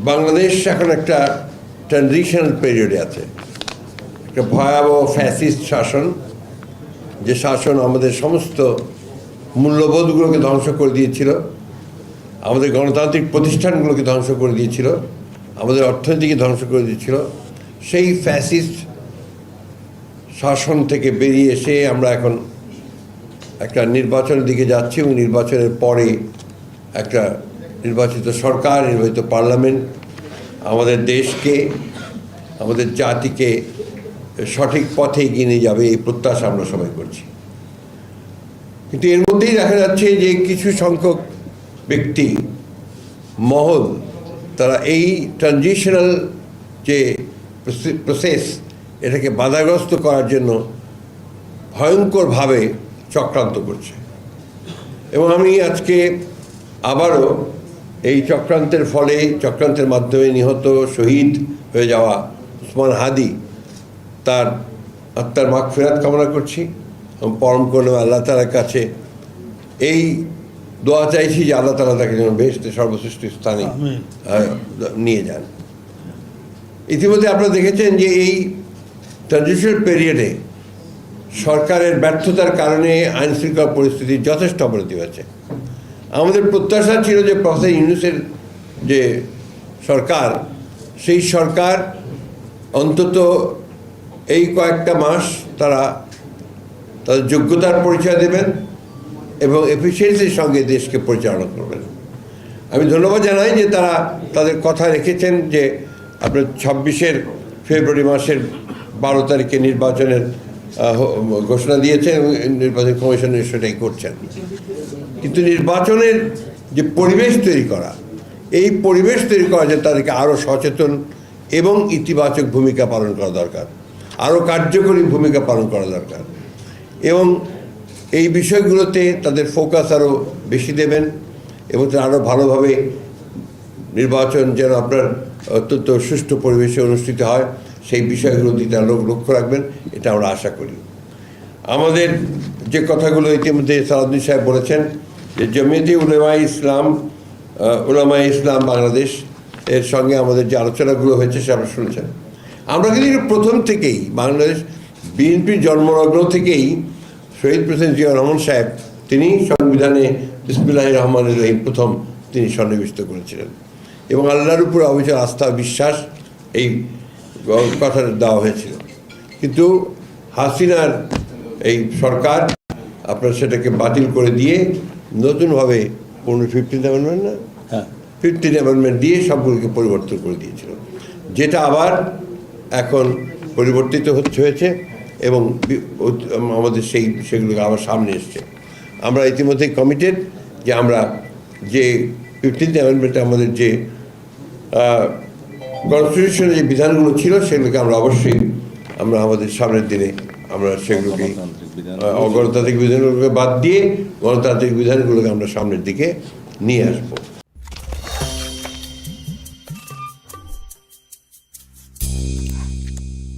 বাংলাদেশ এখন একটা ট্রানজিশনাল পিরিয়ডে আছে, একটা ভয়াবহ ফ্যাসিস্ট শাসন, যে শাসন আমাদের সমস্ত মূল্যবোধগুলোকে ধ্বংস করে দিয়েছিল, আমাদের গণতান্ত্রিক প্রতিষ্ঠানগুলোকে ধ্বংস করে দিয়েছিল, আমাদের অর্থনীতিকে ধ্বংস করে দিয়েছিল। সেই ফ্যাসিস্ট শাসন থেকে বেরিয়ে এসে আমরা এখন একটা নির্বাচনের দিকে যাচ্ছি এবং নির্বাচনের পরে একটা নির্বাচিত সরকার, নির্বাচিত পার্লামেন্ট আমাদের দেশকে, আমাদের জাতিকে সঠিক পথে এগিয়ে নিয়ে যাবে, এই প্রত্যাশা আমরা সবাই করছি। কিন্তু এর মধ্যেই দেখা যাচ্ছে যে কিছু সংখ্যক ব্যক্তি মহল, তারা এই ট্রানজিশনাল যে প্রসেস, এটাকে বাধাগ্রস্ত করার জন্য ভয়ঙ্করভাবে চক্রান্ত করছে। এবং আমি আজকে আবারও এই চক্রান্তের মাধ্যমে নিহত, শহীদ হয়ে যাওয়া উসমান হাদি, তার আত্মার মাগফিরাত কামনা করছি এবং পরম করুণা আল্লাহ তাআলার কাছে এই দোয়া চাইছি যে আল্লাহ তাআলা তাকে যেন বেহেশতে সর্বশ্রেষ্ঠ স্থানে নিয়ে যান। ইতিমধ্যে আপনারা দেখেছেন যে এই ট্রানজিশনাল পিরিয়ডে সরকারের ব্যর্থতার কারণে আইন শৃঙ্খলা পরিস্থিতির যথেষ্ট অবনতি হয়েছে। আমাদের প্রত্যাশা ছিল যে প্রফেসর ইউনূসের যে সরকার, সেই সরকার অন্তত এই কয়েকটা মাস তারা তাদের যোগ্যতার পরিচয় দেবেন এবং এফিসিয়েন্সির সঙ্গে দেশকে পরিচালনা করবেন। আমি ধন্যবাদ জানাই যে তারা তাদের কথা রেখেছেন, যে আপনার 26 ফেব্রুয়ারি মাসের 12 তারিখে নির্বাচনের ঘোষণা দিয়েছেন এবং নির্বাচন কমিশন সেটাই করছেন। কিন্তু নির্বাচনের যে পরিবেশ তৈরি করা, এই পরিবেশ তৈরি করা যে তাদেরকে আরও সচেতন এবং ইতিবাচক ভূমিকা পালন করা দরকার, আরও কার্যকরী ভূমিকা পালন করা দরকার এবং এই বিষয়গুলোতে তাদের ফোকাস আরও বেশি দেবেন এবং তারা আরও ভালোভাবে নির্বাচন যেন আপনার অত্যন্ত সুষ্ঠু পরিবেশে অনুষ্ঠিত হয়, সেই বিষয়গুলো দিতে লক্ষ্য রাখবেন, এটা আমরা আশা করি। আমাদের যে কথাগুলো ইতিমধ্যে সালাউদ্দিন সাহেব বলেছেন, যে জমিয়তে উলামায়ে ইসলাম বাংলাদেশ এর সঙ্গে আমাদের যে আলোচনাগুলো হয়েছে সে আপনারা শুনেছেন। আমরা কিন্তু প্রথম থেকেই বাংলাদেশ বিএনপির জন্মলগ্ন থেকেই শহীদ প্রেসিডেন্ট জিয়াউর রহমান সাহেব, তিনি সংবিধানে বিসমিল্লাহির রহমানির রহিম প্রথম তিনি সন্নিবিষ্ট করেছিলেন এবং আল্লাহর উপর অবিচল আস্থা বিশ্বাস এই কথাটা দেওয়া হয়েছিল। কিন্তু হাসিনার এই সরকার আপনার সেটাকে বাতিল করে দিয়ে নতুনভাবে 15th অ্যামেন্ডমেন্ট না 15th অ্যামেন্ডমেন্ট দিয়ে সবগুলোকে পরিবর্তন করে দিয়েছিল, যেটা আবার এখন পরিবর্তিত হয়েছে এবং আমাদের সেগুলোকে আবার সামনে এসছে। আমরা ইতিমধ্যেই কমিটেড যে আমরা যে 15th অ্যামেন্ডমেন্টে আমাদের যে কনস্টিটিউশনে যে বিধানগুলো ছিল সেগুলোকে আমরা অবশ্যই আমাদের সামনের দিনে আমরা সেগুলোকে অগণতান্ত্রিক বিধানগুলোকে বাদ দিয়ে গণতান্ত্রিক বিধানগুলোকে আমরা সামনের দিকে নিয়ে আসবো।